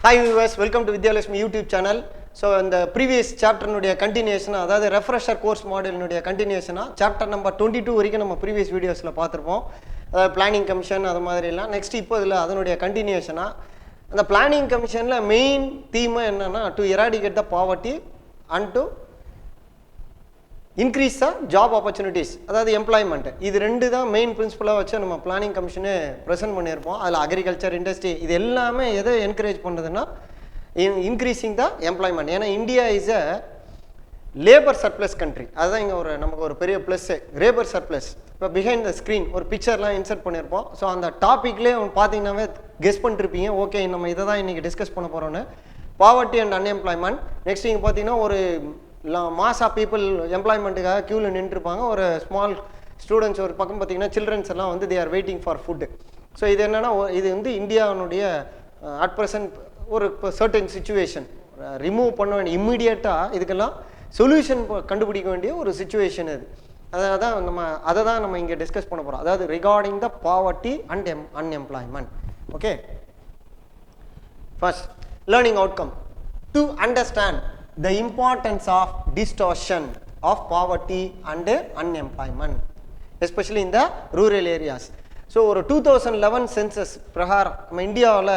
Hi viewers, welcome to Vidyalakshmi YouTube channel. So in the previous chapter nudiya continuation அதாவது refresher course module nudiya continuation chapter number 22 வரைக்கும் நம்ம previous videosல பார்த்திருப்போம். அதாவது planning commission அது மாதிரி எல்லாம் next இப்போ இதுல அதனுடைய continuation அந்த planning commissionல main theme என்னன்னா to eradicate the poverty and to increase the job opportunities அதாவது employment இது ரெண்டு தான் மெயின் பிரின்சிபலா வச்சு நம்ம பிளானிங் கமிஷனே பிரசன்ட் பண்ணியிருப்போம். அதில் அக்ரிகல்ச்சர் இண்டஸ்ட்ரி இது எல்லாமே எதை என்கரேஜ் பண்ணுறதுன்னா இன்க்ரீஸிங் த எம்ப்ளாய்மெண்ட். ஏன்னா India is a labour surplus country. அதுதான் இங்கே நமக்கு ஒரு பெரிய ப்ளஸ்ஸு லேபர் சர்ப்ளஸ். இப்போ பிஹைண்ட் த ஸ்க்ரீன் ஒரு பிக்சர்லாம் இன்சர்ட் பண்ணியிருப்போம். ஸோ அந்த டாப்பிக்லேயே பார்த்தீங்கன்னாவே கெஸ் பண்ணிருப்பீங்க. ஓகே நம்ம இதை தான் இன்றைக்கி டிஸ்கஸ் பண்ண போகிறோன்னு. Poverty and unemployment. நெக்ஸ்ட் இங்கே பார்த்தீங்கன்னா ஒரு மாஸ் ஆஃப் பீப்புள் எம்ப்ளாய்மெண்ட்டுக்காக க்யூவில் நின்றுருப்பாங்க. ஒரு ஸ்மால் ஸ்டூடெண்ட்ஸ் ஒரு பக்கம் பார்த்தீங்கன்னா சில்ட்ரன்ஸ் எல்லாம் வந்து they are waiting for food. So இது என்னென்னா இது வந்து இந்தியாவுடைய அட் ப்ரெசன்ட் ஒரு சர்டன் சிச்சுவேஷன் ரிமூவ் பண்ண வேண்டிய இம்மிடியேட்டாக இதுக்கெல்லாம் சொல்யூஷன் கண்டுபிடிக்க வேண்டிய ஒரு சிச்சுவேஷன் இது. அதை தான் நம்ம இங்கே டிஸ்கஸ் பண்ண போகிறோம். அதாவது regarding the poverty and unemployment. Okay, first learning outcome to understand the importance of distortion of poverty and unemployment, especially in the rural areas. So ஒரு 2011 census பிரகாரம் நம்ம இந்தியாவில்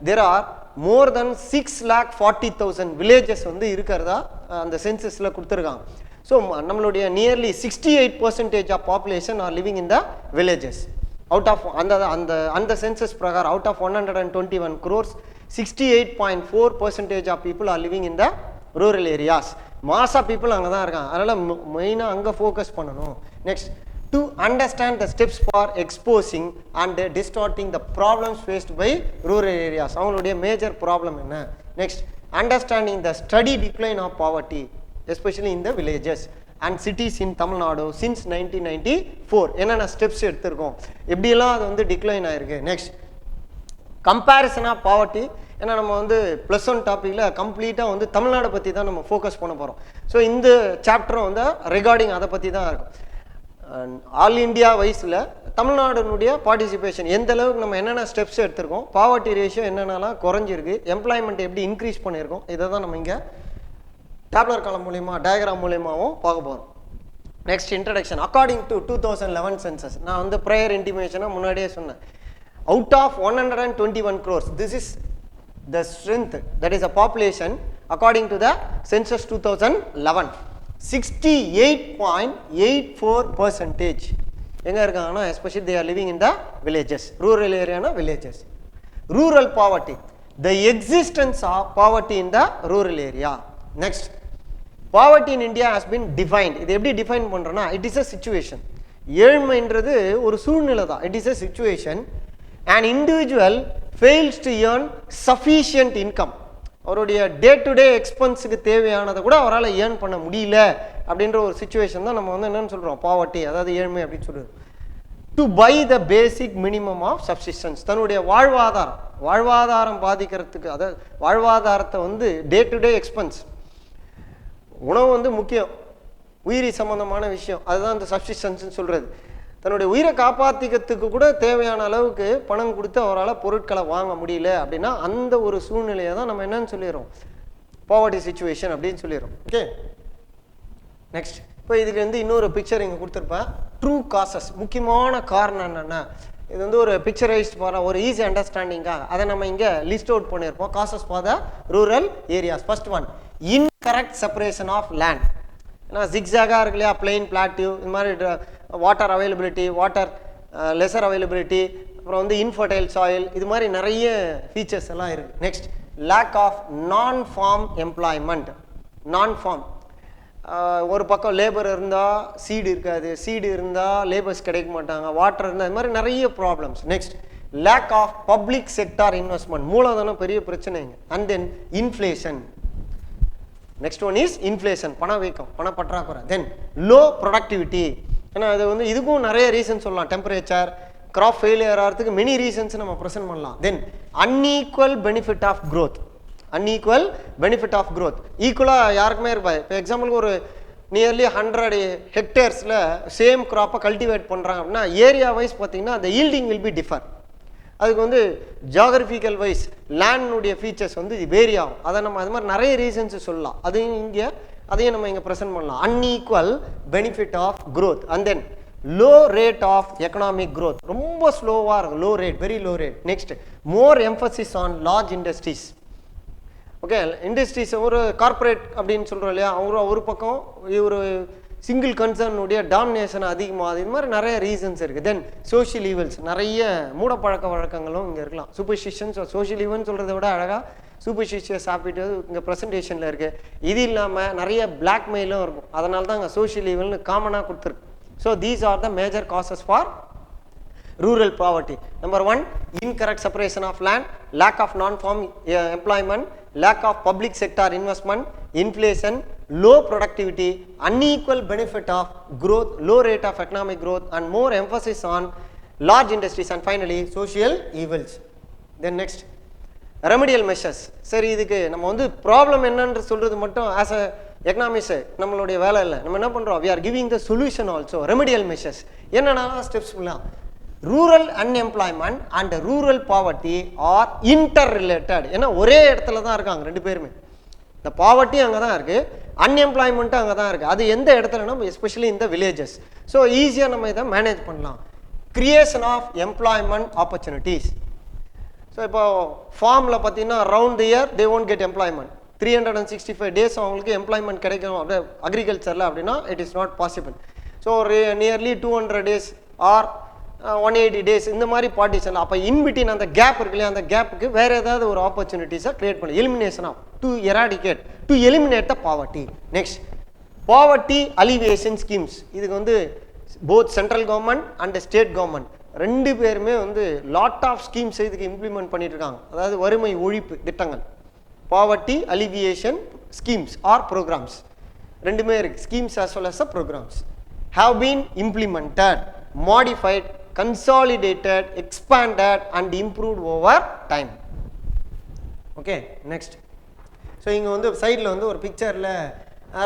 there are more than 6,40,000 villages வந்து இருக்கிறதா அந்த சென்சஸில் கொடுத்துருக்காங்க. So நம்மளுடைய nearly 68% of population are living in the villages. Out of அந்த சென்சஸ் பிரகாரம் out of 121 crores 68.4% of people are living in the rural areas. மாசா பீப்புள் அங்கே தான் இருக்காங்க. அதனால் மெயினாக அங்கே ஃபோக்கஸ் பண்ணணும். Next to understand the steps for exposing and distorting the problems faced by rural areas. அவங்களுடைய மேஜர் ப்ராப்ளம் என்ன. Next understanding the study decline of poverty especially in the villages and cities in Tamil Nadu since 1994. என்னென்ன steps எடுத்திருக்கோம், எப்படியெல்லாம் அது வந்து decline ஆகிருக்கு. Next comparison of poverty. ஏன்னா நம்ம வந்து ப்ளஸ் ஒன் டாப்பிக்கில் கம்ப்ளீட்டாக வந்து தமிழ்நாடை பற்றி தான் நம்ம ஃபோக்கஸ் பண்ண போகிறோம். ஸோ இந்த சாப்டரும் வந்து ரிகார்டிங் அதை பற்றி தான் இருக்கும். ஆல் இண்டியா வைஸில் தமிழ்நாடுனுடைய பார்ட்டிசிபேஷன் எந்த அளவுக்கு நம்ம என்னென்ன ஸ்டெப்ஸ் எடுத்திருக்கோம், பாவர்ட்டி ரேஷியோ என்னென்னலாம் குறைஞ்சிருக்கு, எம்ப்ளாய்மெண்ட் எப்படி இன்க்ரீஸ் பண்ணியிருக்கோம், இதை தான் நம்ம இங்கே டேப்லர் காலம் மூலிமா டயக்ராம் மூலியமாகவும் பார்க்க போகிறோம். Next introduction. According to 2011 census நான் வந்து ப்ரேயர் இன்டிமேஷனாக முன்னாடியே சொன்னேன். Out of 121 crores, this is the strength, that is a population according to the census 2011. 68.84% எங்க இருக்காங்கன்னா especially they are living in the villages. rural area na villages. Rural poverty, the existence of poverty in the rural area. Next, poverty in India has been defined. இது எப்படி define பண்றோம்னா it is a situation. ஏழ்மைன்றது ஒரு சூழ்நிலை தான். it is a situation. An individual fails to earn sufficient income. அவருடைய day to day எக்ஸ்பென்ஸுக்கு தேவையானதை கூட அவரால் ஏர்ன் பண்ண முடியல அப்படின்ற ஒரு சுச்சுவேஷன் தான் நம்ம வந்து என்னன்னு சொல்கிறோம், பாவர்ட்டி, அதாவது ஏழ்மை அப்படின்னு சொல்கிறோம். To buy the basic minimum of subsistence. தன்னுடைய வாழ்வாதாரம் பாதிக்கிறதுக்கு, அதாவது வாழ்வாதாரத்தை வந்து டே டு டே எக்ஸ்பென்ஸ், உணவு வந்து முக்கியம், உயிரி சம்பந்தமான விஷயம், அதுதான் இந்த சப்சிஸ்டன்ஸ்ன்னு சொல்கிறது. தன்னுடைய உயிரை காப்பாற்றிக்கிறதுக்கு கூட தேவையான அளவுக்கு பணம் கொடுத்து அவரால் பொருட்களை வாங்க முடியல அப்படின்னா அந்த ஒரு சூழ்நிலையை தான் நம்ம என்னன்னு சொல்லிடுறோம், பாவர்ட்டி சிச்சுவேஷன் அப்படின்னு சொல்லிடுறோம். ஓகே, நெக்ஸ்ட் இப்போ இதுக்கு வந்து இன்னொரு பிக்சர் இங்கே கொடுத்துருப்பேன். ட்ரூ காசஸ், முக்கியமான காரணம் என்னென்ன, இது வந்து ஒரு பிக்சரைஸ்ட் ஃபார் ஒரு ஈஸி அண்டர்ஸ்டாண்டிங்காக அதை நம்ம இங்கே லிஸ்ட் அவுட் பண்ணியிருப்போம். Causes for the rural areas. First one, incorrect separation of land. ஏன்னா ஜிக்ஸாகாக இருக்கு இல்லையா, பிளெயின் பிளாட்டிவ், இது மாதிரி water availability, water lesser availability, அப்புறம் வந்து இன்ஃபர்டைல் சாயில், இது மாதிரி நிறைய ஃபீச்சர்ஸ் எல்லாம் இருக்குது. நெக்ஸ்ட், லேக் ஆஃப் நான் ஃபார்ம் எம்ப்ளாய்மெண்ட். நான் ஃபார்ம், ஒரு பக்கம் லேபர் இருந்தால் சீடு இருக்காது, சீடு இருந்தால் லேபர்ஸ் கிடைக்க மாட்டாங்க, வாட்டர் இருந்தால், இது மாதிரி நிறைய problems. Next, lack of public sector investment, மூலதனம் பெரிய பிரச்சனைங்க. And then inflation. Next one is inflation, பணவீக்கம், பணப்பற்றாக்குறை. தென் லோ ப்ரொடக்டிவிட்டி. ஏன்னா அது வந்து இதுக்கும் நிறைய ரீசன் சொல்லலாம். டெம்பரேச்சர், கிராப் ஃபெயிலியர் ஆகிறதுக்கு மெனி ரீசன்ஸ் நம்ம ப்ரெசென்ட் பண்ணலாம். Then unequal benefit of growth. Unequal benefit of growth ஈக்குவலாக யாருக்குமே இருப்பாது. இப்போ எக்ஸாம்பிளுக்கு ஒரு நியர்லி 100 ஹெக்டேர்ஸில் சேம் க்ராப்பை கல்டிவேட் பண்ணுறாங்க அப்படின்னா ஏரியா வைஸ் பார்த்தீங்கன்னா அந்த ஈல்டிங் வில் பி டிஃபர். அதுக்கு வந்து ஜியாகிரபிக்கல் வைஸ் லேண்டுடைய ஃபீச்சர்ஸ் வந்து வேரி ஆகும். அதை நம்ம அது மாதிரி நிறைய ரீசன்ஸ் சொல்லலாம். அதையும் நம்ம இங்கே ப்ரெசென்ட் பண்ணலாம். Unequal benefit of growth and then low rate of economic growth, ரொம்ப ஸ்லோவாக இருக்கும், low rate, very low rate. Next more emphasis on large industries. Okay, industries ஒரு கார்பரேட் அப்படின்னு சொல்கிறோம் இல்லையா, அவங்க ஒரு பக்கம் ஒரு சிங்கிள் கன்சர்னுடைய டாமினேஷன் அதிகமாக, இது மாதிரி நிறைய ரீசன்ஸ் இருக்குது. தென் சோஷியல் ஈவல்ஸ், நிறைய மூடப்பழக்க வழக்கங்களும் இங்கே இருக்கலாம். சூப்பர்ஸ்டிஷன்ஸ், சோஷியல் ஈவல்னு சொல்கிறத விட அழகாக சூப்பர்ஸ்டிஷியஸ் சாப்பிட்டு இங்கே ப்ரெசன்டேஷனில் இருக்குது. இது இல்லாமல் நிறைய பிளாக்மெயிலும் இருக்கும். அதனால தான் இங்கே சோஷியல் ஈவல்னு காமனாக கொடுத்துருக்கு. So these are the major causes for rural poverty. Number 1, incorrect separation of land, lack of non-farm employment, lack of public sector investment, inflation, low productivity, unequal benefit of growth, low rate of economic growth, and more emphasis on large industries, and finally social evils. Then next, remedial measures. சரி, இதுக்கு நம்ம வந்து problem என்னன்னு சொல்றது மட்டும் as a economics நம்மளுடைய வேலை இல்லை. நம்ம என்ன பண்ணுறோம், we are giving the solution also. Remedial measures என்னென்ன ஸ்டெப்ஸ் பண்ணலாம். Rural unemployment and rural poverty are interrelated. ஏன்னா ஒரே இடத்துல தான் இருக்காங்க ரெண்டு பேருமே. இந்த பாவர்ட்டி அங்கே தான் இருக்குது, அன்எம்ப்ளாய்மெண்ட்டும் அங்கே தான் இருக்குது. அது எந்த இடத்துலனா எஸ்பெஷலி இந்த வில்லேஜஸ். ஸோ ஈஸியாக நம்ம இதை மேனேஜ் பண்ணலாம். Creation of employment opportunities. So இப்போ ஃபார்மில் பார்த்தீங்கன்னா round the year they won't get employment. 365 days அவங்களுக்கு எம்ப்ளாய்மெண்ட் கிடைக்கும் அப்படியே அக்ரிகல்ச்சரில் அப்படின்னா it is not possible. So nearly 200 days or 180 days இந்த மாதிரி பார்ட்டிஷன். அப்போ இன்பிட்வீன் அந்த கேப் இருக்கு இல்லையா, அந்த கேப்புக்கு வேறு ஏதாவது ஒரு ஆப்பர்ச்சுனிட்டிஸை கிரியேட் பண்ணி elimination of to eradicate to eliminate the poverty. Next poverty alleviation schemes. இதுக்கு வந்து both central government and state government ரெண்டு பேருமே வந்து லாட் ஆஃப் ஸ்கீம்ஸ் இதுக்கு இம்ப்ளிமெண்ட் பண்ணிட்டு இருக்காங்க. அதாவது வறுமை ஒழிப்பு திட்டங்கள், poverty alleviation schemes or programs ரெண்டுமே இருக்குது. Schemes as well as the programs have been implemented, modified, consolidated, expanded and improved over time. Okay, next. So இங்கே வந்து சைடில் வந்து ஒரு பிக்சரில்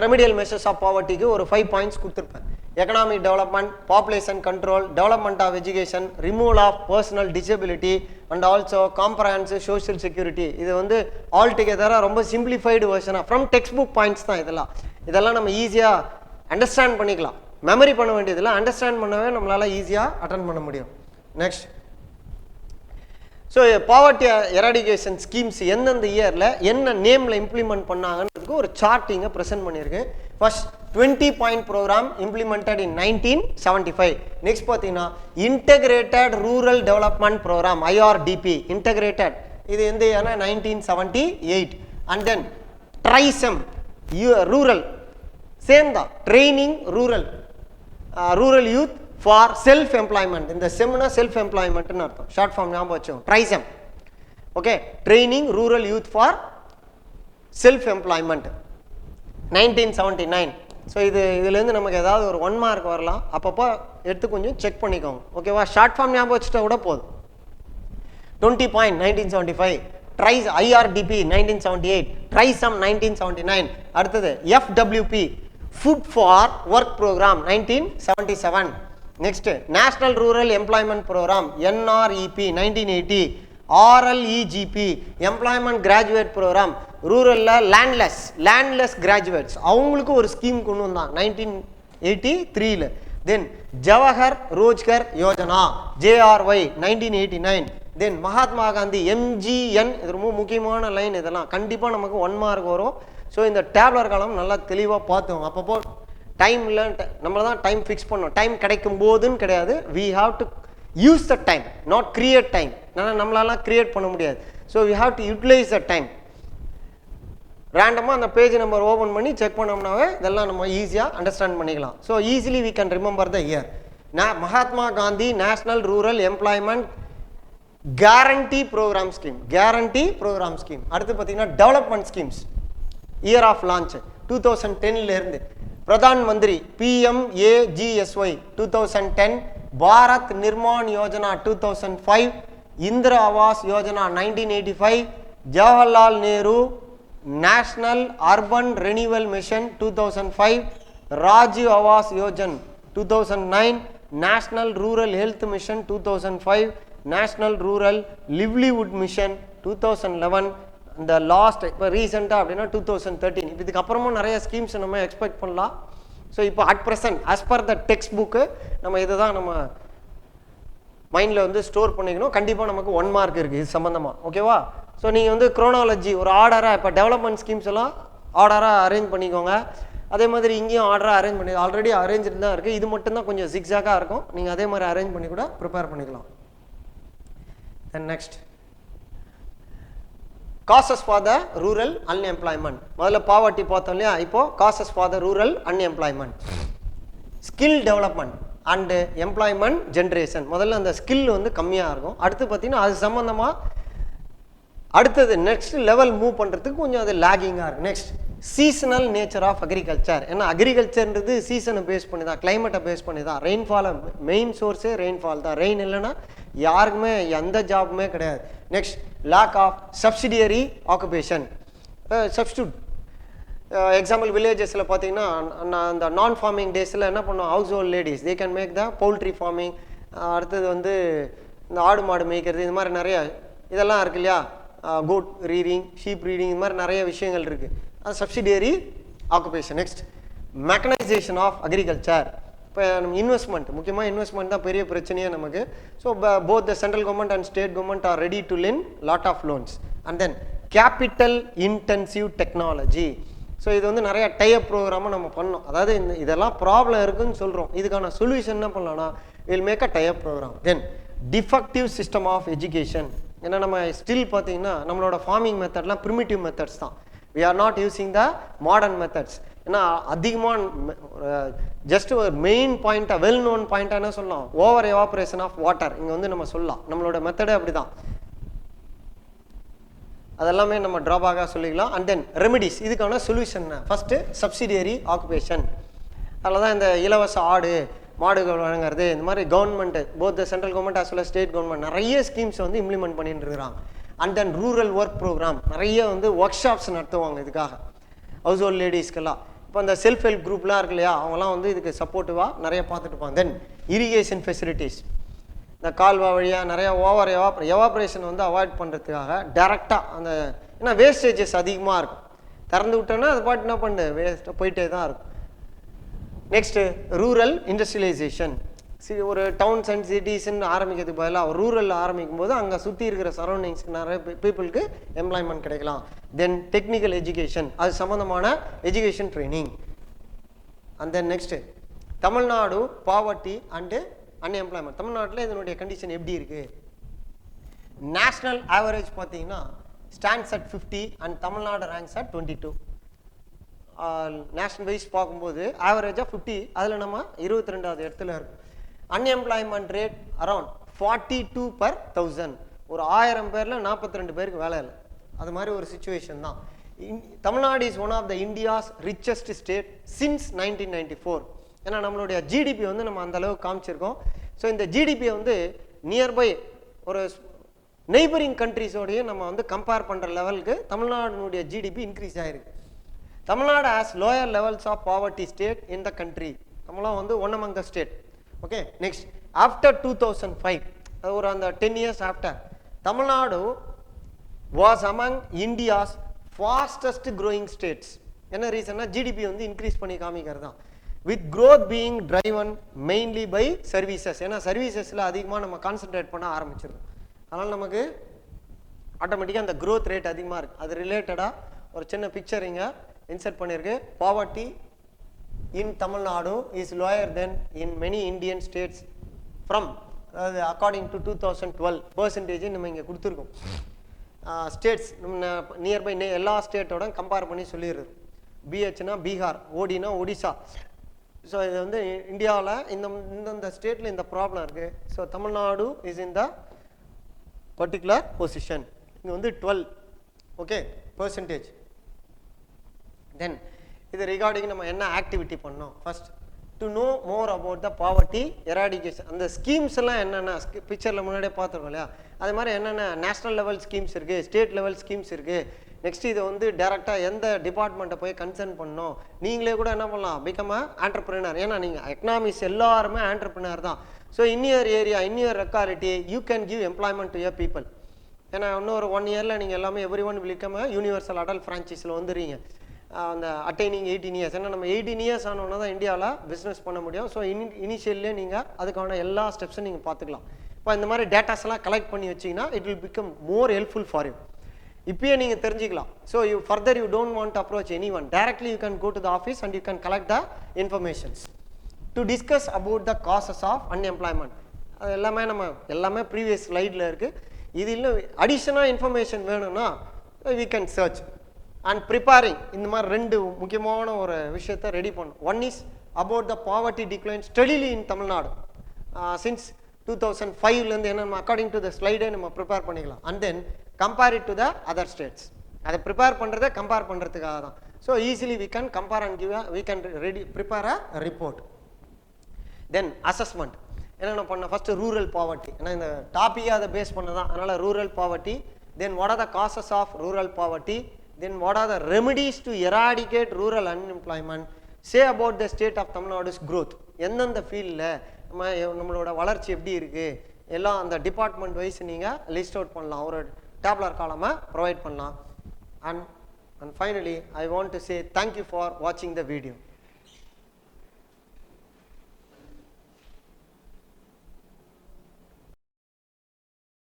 ரெமிடியல் மெஷர்ஸ் ஆஃப் பாவர்ட்டிக்கு ஒரு 5 points கொடுத்துருப்பேன். Economic development, population control, development of education, removal of personal disability and also comprehensive social security. இது வந்து ஆல் டுகெதராக ரொம்ப சிம்பிளிஃபைடு வெர்ஷனாக ஃப்ரம் டெக்ஸ்ட் புக் பாயிண்ட்ஸ் தான். இதெல்லாம் நம்ம ஈஸியாக அண்டர்ஸ்டாண்ட் பண்ணிக்கலாம். மெமரி பண்ண வேண்டியதில்லை, அண்டர்ஸ்டாண்ட் பண்ணவே நம்மளால் ஈஸியாக அட்டன் பண்ண முடியும். Next, so poverty eradication schemes எந்தெந்த இயரில் என்ன நேமில் இம்ப்ளிமெண்ட் பண்ணாங்கன்றதுக்கு ஒரு சார்ட் இங்கே ப்ரெசென்ட் பண்ணியிருக்கு. First 20 point programme implemented in 1975. Next பார்த்தீங்கன்னா integrated rural development programme IRDP integrated, இது எந்த இயர்னா 1978. And then TRYSEM rural same தான், training rural youth for self employment. இந்த செம்னா செல்ஃப் எம்ப்ளாய்மெண்ட்னு அர்த்தம், ஷார்ட் ஃபார்ம் ஞாபகம் வச்சோம், TRYSEM. Okay, training rural youth for self employment 1979. So இதுலேருந்து நமக்கு ஏதாவது ஒரு 1 mark வரலாம், அப்பப்போ எடுத்து கொஞ்சம் செக் பண்ணிக்கோங்க. ஓகேவா, ஷார்ட் ஃபார்ம் ஞாபகம் வச்சுட்டா கூட போதும். 20 point 1975, ட்ரைஸ் IRDP 1978, ட்ரைசம் 1979. அடுத்தது FWP food for work programme 1977. Next national rural employment programme NREP 1980. RLEGP employment graduate programme, ரூரலில் லேண்ட்லெஸ் கிராஜுவேட்ஸ் அவங்களுக்கு ஒரு ஸ்கீம் கொண்டு வந்தாங்க 1983. தென் ஜவஹர் ரோஜ்கர் யோஜனா JRY 1989. தென் மகாத்மா காந்தி MGN, இது ரொம்ப முக்கியமான லைன், இதெல்லாம் கண்டிப்பாக நமக்கு 1 mark வரும். ஸோ இந்த டேப்லர் காலம் நல்லா தெளிவாக பார்த்தோம். அப்பப்போ டைம் இல்லை, நம்மள தான் டைம் ஃபிக்ஸ் பண்ணோம். டைம் கிடைக்கும் போதுன்னு கிடையாது, we have to use the time, not create time. நம்மளாலாம் கிரியேட் பண்ண முடியாது. So we have to utilise the time. ரேண்டமாக அந்த பேஜ் நம்பர் ஓப்பன் பண்ணி செக் பண்ணோம்னாவே இதெல்லாம் நம்ம ஈஸியாக அண்டர்ஸ்டாண்ட் பண்ணிக்கலாம். So easily we can remember the year. Mahatma Gandhi national rural employment guarantee programme scheme. அடுத்து பார்த்தீங்கன்னா development schemes year of launch 2010 Pradhan Mantri PMAGSY 2010, Bharat Nirman Yojana 2005, Indira Awas Yojana 1985, Jawaharlal Nehru national urban renewal mission 2005, Rajiv Awas Yojana 2009, national rural health mission 2005, national rural livelihood mission 2011, இந்த last இப்போ ரீசெண்டாக அப்படின்னா 2013. இப்போ இதுக்கப்புறமும் நிறைய schemes நம்ம எக்ஸ்பெக்ட் பண்ணலாம். ஸோ இப்போ at present as per the text book நம்ம இதுதான் நம்ம மைண்டில் வந்து ஸ்டோர் பண்ணிக்கணும். கண்டிப்பாக நமக்கு 1 மார்க் இருக்குது இது சம்மந்தமாக. ஓகேவா? ஸோ நீங்கள் வந்து குரோனாலஜி ஒரு ஆர்டராக இப்போ டெவலப்மெண்ட் ஸ்கீம்ஸ் எல்லாம் ஆர்டராக அரேஞ்ச் பண்ணிக்கோங்க. அதே மாதிரி இங்கேயும் ஆர்டராக அரேஞ்ச் பண்ணி ஆல்ரெடி அரேஞ்சு தான் இருக்குது. இது மட்டும்தான் கொஞ்சம் ஜிக்ஸாக்காக இருக்கும். நீங்கள் அதே மாதிரி அரேஞ்ச் பண்ணி கூட ப்ரிப்பேர் பண்ணிக்கலாம். Then next causes for the rural unemployment. முதல்ல பாவர்ட்டி பார்த்தோம் இல்லையா? இப்போது causes for the rural unemployment, skill development and employment generation. முதல்ல அந்த ஸ்கில் வந்து கம்மியாக இருக்கும். அடுத்து பார்த்தீங்கன்னா அது சம்மந்தமாக அடுத்தது நெக்ஸ்ட் லெவல் மூவ் பண்ணுறதுக்கு கொஞ்சம் அது லேகிங்காக இருக்குது. Next seasonal nature of agriculture. ஏன்னா அக்ரிகல்ச்சர்ன்றது சீசனை பேஸ் பண்ணி தான், கிளைமேட்டை பேஸ் பண்ணி தான். ரெயின்ஃபாலை மெயின் சோர்ஸே ரெயின்ஃபால் தான். ரெயின் இல்லைன்னா யாருக்குமே எந்த ஜாபுமே கிடையாது. Next lack of subsidiary occupation, substitute. Example வில்லேஜஸில் பார்த்தீங்கன்னா அந்த நான் ஃபார்மிங் டேஸில் என்ன பண்ணுவோம், household ladies they can make the poultry farming. அடுத்தது வந்து இந்த ஆடு மாடு மேய்க்கிறது, இது மாதிரி நிறைய இதெல்லாம் இருக்கு இல்லையா? கோட் ரீடிங், ஷீப் ரீடிங், இது மாதிரி நிறைய விஷயங்கள் இருக்குது. அது subsidiary occupation. Next mechanization of agriculture. இப்போ நம்ம இன்வெஸ்ட்மெண்ட், முக்கியமாக இன்வெஸ்ட்மெண்ட் தான் பெரிய பிரச்சனையே நமக்கு. So both the central government and state government are ready to lend lot of loans. And then capital intensive technology. So இது வந்து நிறைய டைப் ப்ரோக்ராமாக நம்ம பண்ணோம். அதாவது இதெல்லாம் ப்ராப்ளம் இருக்குதுன்னு சொல்கிறோம், இதுக்கான சொல்யூஷன் என்ன பண்ணலாம்னா will make a type program. Then defective system of education. ஏன்னா நம்ம ஸ்டில் பார்த்தீங்கன்னா நம்மளோட ஃபார்மிங் மெத்தட்லாம் ப்ரிமிட்டிவ் மெத்தட்ஸ் தான். We are not using the modern methods. ஏன்னா அதிகமாக ஜஸ்ட் ஒரு மெயின் பாயிண்ட்டாக வெல் நோன் பாயிண்ட்டாக என்ன சொல்லலாம், ஓவர் எவாப்ரேஷன் ஆஃப் வாட்டர் இங்கே வந்து நம்ம சொல்லலாம். நம்மளோட மெத்தடே அப்படி தான். அதெல்லாமே நம்ம ட்ராபேக்காக சொல்லிக்கலாம். அண்ட் தென் ரெமிடிஸ், இதுக்கான சொல்யூஷன் ஃபஸ்ட்டு சப்சிடியரி ஆக்குபேஷன். அதில் தான் இந்த இலவச ஆடு மாடுகள் வழங்குறது, இந்த மாதிரி government both the central government as well as state government நிறைய ஸ்கீம்ஸ் வந்து இம்ப்ளிமெண்ட் பண்ணிட்டு இருக்கிறாங்க. And then rural work program, நிறைய வந்து ஒர்க் ஷாப்ஸ் நடத்துவாங்க இதுக்காக ஹவுஸ் ஹோல்ட் லேடிஸ்க்கெல்லாம். இப்போ அந்த செல்ஃப் ஹெல்ப் குரூப்லாம் இருக்கு இல்லையா, அவங்களாம் வந்து இதுக்கு சப்போர்ட்டிவாக நிறைய பார்த்துட்டு இருப்பாங்க. தென் இரிகேஷன் ஃபெசிலிட்டிஸ், இந்த கால்வா வழியாக நிறையா ஓவர் எவாப்ரேஷன் வந்து அவாய்ட் பண்ணுறதுக்காக டேரெக்டாக அந்த, ஏன்னா வேஸ்டேஜஸ் அதிகமாக இருக்கும், திறந்து விட்டோன்னா அது பாட்டு என்ன பண்ணு வேஸ்ட்டாக போயிட்டே தான் இருக்கும். Next rural industrialisation. ஒரு டவுன்ஸ் அண்ட் சிட்டிஸ்ன்னு ஆரம்பிக்கிறதுக்கு பதிலாக ரூரலில் ஆரம்பிக்கும் போது அங்கே சுற்றி இருக்கிற சரௌண்டிங்ஸ்க்கு நிறைய பீப்புளுக்கு எம்ப்ளாய்மெண்ட் கிடைக்கலாம். தென் டெக்னிக்கல் எஜுகேஷன், அது சம்மந்தமான education training. And then next Tamil Nadu poverty and unemployment. தமிழ்நாட்டில் இதனுடைய கண்டிஷன் எப்படி இருக்குது? நேஷ்னல் ஆவரேஜ் பார்த்தீங்கன்னா stands at 50 and Tamil Nadu ranks at 22. National wise பார்க்கும்போது ஆவரேஜாக 50, அதில் நம்ம 22வது இடத்துல இருக்கும். Unemployment rate around 42 per 1000. ஒரு 1000 பேரில் 42 பேருக்கு வேலை இல்லை. அது மாதிரி ஒரு சுச்சுவேஷன் தான். Tamil Nadu is one of the India's richest state since 1994. ஏன்னா நம்மளுடைய ஜிடிபி வந்து நம்ம அந்த அளவுக்கு காமிச்சிருக்கோம். ஸோ இந்த ஜிடிபியை வந்து நியர்பை ஒரு நெய்பரிங் கண்ட்ரிஸோடையே நம்ம வந்து கம்பேர் பண்ணுற லெவலுக்கு தமிழ்நாடுனுடைய ஜிடிபி இன்க்ரீஸ் ஆகிருக்கு. Tamil Nadu has lower levels of poverty state in the country. நம்மளாம் வந்து one among the state. Okay, next after 2005, அது ஒரு அந்த 10 years after, Tamil Nadu was among India's fastest growing states. என்ன ரீசன்னா ஜிடிபி வந்து இன்க்ரீஸ் பண்ணி காமிக்கிறது தான். With growth being driven mainly by services. ஏன்னா சர்வீசஸில் அதிகமாக நம்ம கான்சன்ட்ரேட் பண்ண ஆரம்பிச்சிருக்கோம். அதனால் நமக்கு ஆட்டோமேட்டிக்காக அந்த க்ரோத் ரேட் அதிகமாக இருக்குது. அது ரிலேட்டடாக ஒரு சின்ன பிக்சர் இங்கே இன்சர்ட் பண்ணியிருக்கு. Poverty in Tamil Nadu is lower then in many Indian states from, அதாவது அக்கார்டிங் டு 2012 பர்சன்டேஜ் நம்ம இங்கே கொடுத்துருக்கோம். ஸ்டேட்ஸ் நம்ம நியர்பை எல்லா ஸ்டேட்டோட கம்பேர் பண்ணி சொல்லிடுறது. பிஹெச்னா பீகார், ஓடினா ஒடிசா. ஸோ இது வந்து இந்தியாவில் இந்தந்த ஸ்டேட்டில் இந்த ப்ராப்ளம் இருக்குது. So Tamil Nadu is in the particular position. இங்கே வந்து 12 ஓகே பர்சன்டேஜ். தென் இது ரிகார்டிங் நம்ம என்ன ஆக்டிவிட்டி பண்ணோம்? First to know more about the poverty eradication. அந்த ஸ்கீம்ஸ் எல்லாம் என்னென்ன பிக்சரில் முன்னாடியே பார்த்துருக்கோம் இல்லையா, அது மாதிரி என்னென்ன நேஷ்னல் லெவல் ஸ்கீம்ஸ் இருக்குது, ஸ்டேட் லெவல் ஸ்கீம்ஸ் இருக்குது. நெக்ஸ்ட் இதை வந்து டேரெக்டாக எந்த டிபார்ட்மெண்ட்டை போய் கன்சர்ன் பண்ணணும். நீங்களே கூட என்ன பண்ணலாம், பிகம் அ ஆண்டர்பிரினர். ஏன்னா நீங்கள் எக்கனாமிக்ஸ் எல்லாருமே ஆண்டர்பிரினர் தான். So in your area in your locality you can give employment to your people. ஏன்னா இன்னும் ஒரு 1 இயரில் நீங்கள் எல்லாமே எவ்ரி ஒன் விளிக்காம யூனிவர்சல் அடல்ட் ஃப்ரான்ச்சைஸில் வந்துடுறீங்க. அந்த அட்டைனிங் 18 இயர்ஸ். ஏன்னா நம்ம 18 இயர்ஸ் ஆனோன்னா தான் இந்தியாவில் பிஸ்னஸ் பண்ண முடியும். ஸோ இனிஷியல்லே நீங்கள் அதுக்கான எல்லா ஸ்டெப்ஸும் நீங்கள் பார்த்துக்கலாம். இப்போ இந்த மாதிரி டேட்டாஸ்லாம் கலெக்ட் பண்ணி வச்சிங்கன்னா it will become more helpful for you. இப்பயே நீங்கள் தெரிஞ்சிக்கலாம். So you further you don't want approach any one, directly you can go to the office and you can collect the informations to discuss about the causes of unemployment. அது எல்லாமே previous ஸ்லைடில் இருக்குது. இது இல்லை அடிஷனலாக இன்ஃபர்மேஷன் வேணும்னா we can search and preparing. இந்த மாதிரி 2 முக்கியமான ஒரு விஷயத்தை ரெடி பண்ணும். One is about the poverty decline steadily in Tamil Nadu since 2005லேருந்து என்ன நம்ம அக்கார்டிங் டு த ஸ்லைடே நம்ம ப்ரிப்பேர் பண்ணிக்கலாம். And then compare it to the other states. அதை ப்ரிப்பேர் பண்ணுறதை கம்பேர் பண்ணுறதுக்காக தான். So easily we can compare and give we can prepare a report. Then assessment என்னென்ன பண்ண ஃபஸ்ட்டு ரூரல் பாவர்ட்டி. ஏன்னா இந்த டாப்பிக்கே அதை பேஸ் பண்ண தான். அதனால் rural poverty, then what are the causes of rural poverty, then what are the remedies to eradicate rural unemployment, say about the state of Tamil Nadu's growth. எந்தெந்த ஃபீல்டில் நம்மளோட வளர்ச்சி எப்படி இருக்குது எல்லாம் அந்த டிபார்ட்மெண்ட் வைஸ் நீங்கள் லிஸ்ட் அவுட் பண்ணலாம். ஒரு டேப்லர் காலமாக ப்ரொவைட் பண்ணலாம். And finally I want to say thank you for வாட்சிங் த வீடியோ.